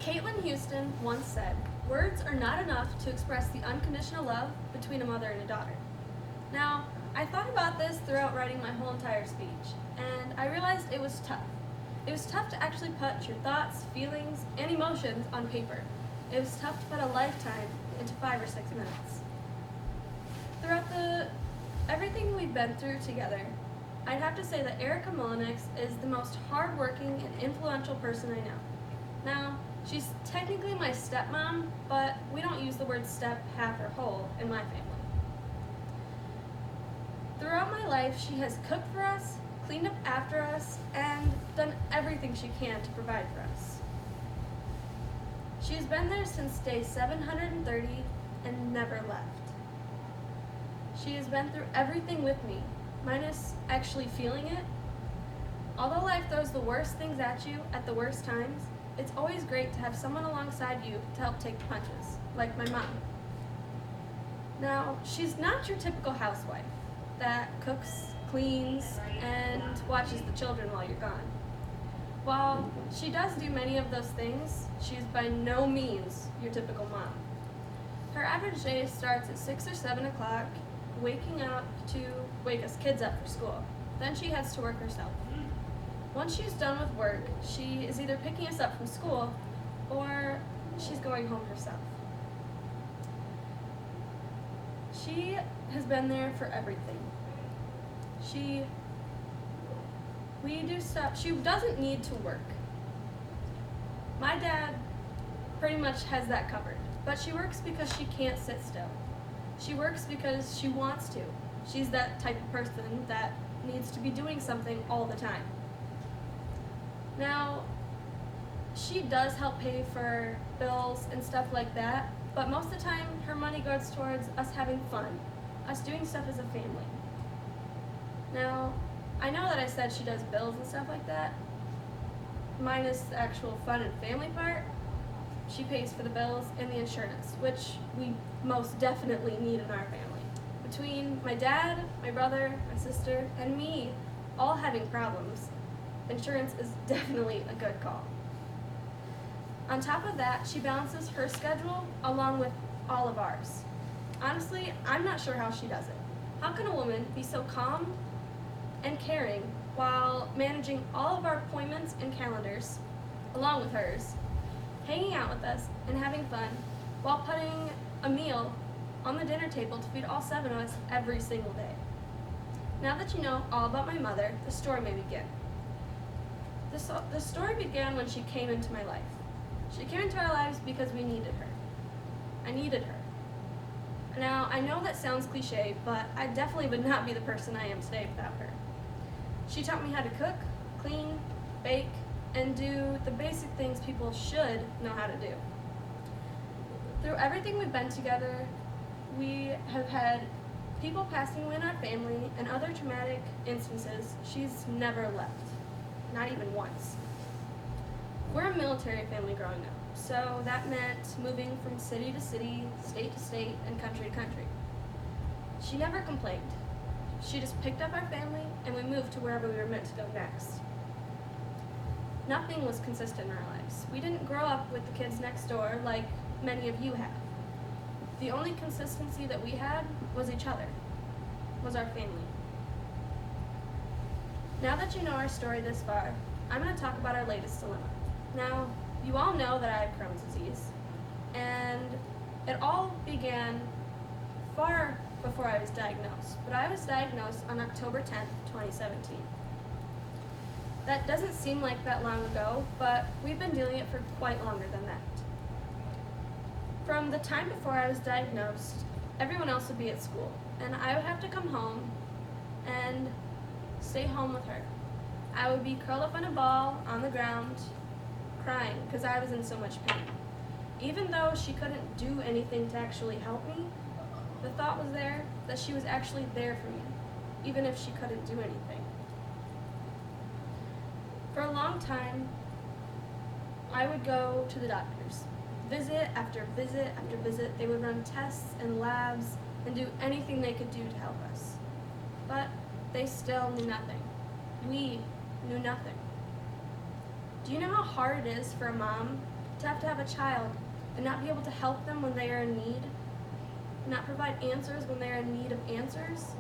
Caitlin Houston once said, "Words are not enough to express the unconditional love between a mother and a daughter." Now, I thought about this throughout writing my whole entire speech, and I realized it was tough. It was tough to actually put your thoughts, feelings, and emotions on paper. It was tough to put a lifetime into 5 or 6 minutes. Throughout everything we've been through together, I'd have to say that Erica Mullenix is the most hardworking and influential person I know. Now, she's technically my stepmom, but we don't use the word step, half, or whole in my family. Throughout my life, she has cooked for us, cleaned up after us, and done everything she can to provide for us. She has been there since day 730 and never left. She has been through everything with me, minus actually feeling it. Although life throws the worst things at you at the worst times, it's always great to have someone alongside you to help take the punches, like my mom. Now, she's not your typical housewife that cooks, cleans, and watches the children while you're gone. While she does do many of those things, she's by no means your typical mom. Her average day starts at 6 or 7 o'clock, waking up to wake us kids up for school. Then she heads to work herself. Once she's done with work, she is either picking us up from school or she's going home herself. She has been there for everything. We do stuff. She doesn't need to work. My dad pretty much has that covered, but she works because she can't sit still. She works because she wants to. She's that type of person that needs to be doing something all the time. Now, she does help pay for bills and stuff like that, but most of the time her money goes towards us having fun, us doing stuff as a family. Now, I know that I said she does bills and stuff like that, minus the actual fun and family part. She pays for the bills and the insurance, which we most definitely need in our family. Between my dad, my brother, my sister, and me all having problems, insurance is definitely a good call. On top of that, she balances her schedule along with all of ours. Honestly, I'm not sure how she does it. How can a woman be so calm and caring while managing all of our appointments and calendars, along with hers, hanging out with us and having fun, while putting a meal on the dinner table to feed all 7 of us every single day? Now that you know all about my mother, the story may begin. The story began when she came into my life. She came into our lives because we needed her. I needed her. Now, I know that sounds cliche, but I definitely would not be the person I am today without her. She taught me how to cook, clean, bake, and do the basic things people should know how to do. Through everything we've been together, we have had people passing away in our family and other traumatic instances. She's never left, not even once. We're a military family growing up, so that meant moving from city to city, state to state, and country to country. She never complained. She just picked up our family and we moved to wherever we were meant to go next. Nothing was consistent in our lives. We didn't grow up with the kids next door like many of you have. The only consistency that we had was each other, was our family. Now that you know our story this far, I'm going to talk about our latest dilemma. Now, you all know that I have Crohn's disease, and it all began far before I was diagnosed, but I was diagnosed on October 10th, 2017. That doesn't seem like that long ago, but we've been dealing it for quite longer than that. From the time before I was diagnosed, everyone else would be at school, and I would have to come home and stay home with her. I would be curled up in a ball on the ground, crying because I was in so much pain. Even though she couldn't do anything to actually help me, the thought was there that she was actually there for me, even if she couldn't do anything. For a long time, I would go to the doctors. Visit after visit after visit, they would run tests and labs and do anything they could do to help us. But they still knew nothing. We knew nothing. Do you know how hard it is for a mom to have a child and not be able to help them when they are in need, not provide answers when they are in need of answers.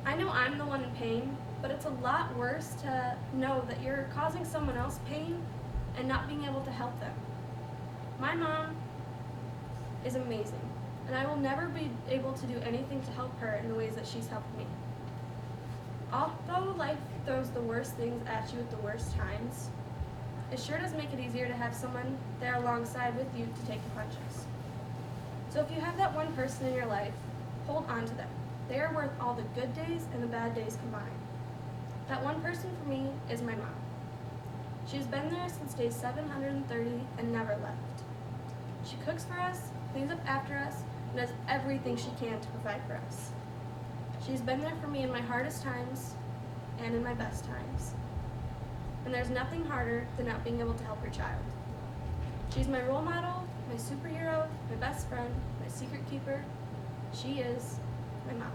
I know I'm the one in pain, but it's a lot worse to know that you're causing someone else pain and not being able to help them. My mom is amazing, and I will never be able to do anything to help her in the ways that she's helped me. Although life throws the worst things at you at the worst times, it sure does make it easier to have someone there alongside with you to take the punches. So if you have that one person in your life, hold on to them. They are worth all the good days and the bad days combined. That one person for me is my mom. She has been there since day 730 and never left. She cooks for us, cleans up after us, and does everything she can to provide for us. She's been there for me in my hardest times and in my best times. And there's nothing harder than not being able to help your child. She's my role model, my superhero, my best friend, my secret keeper. She is my mom.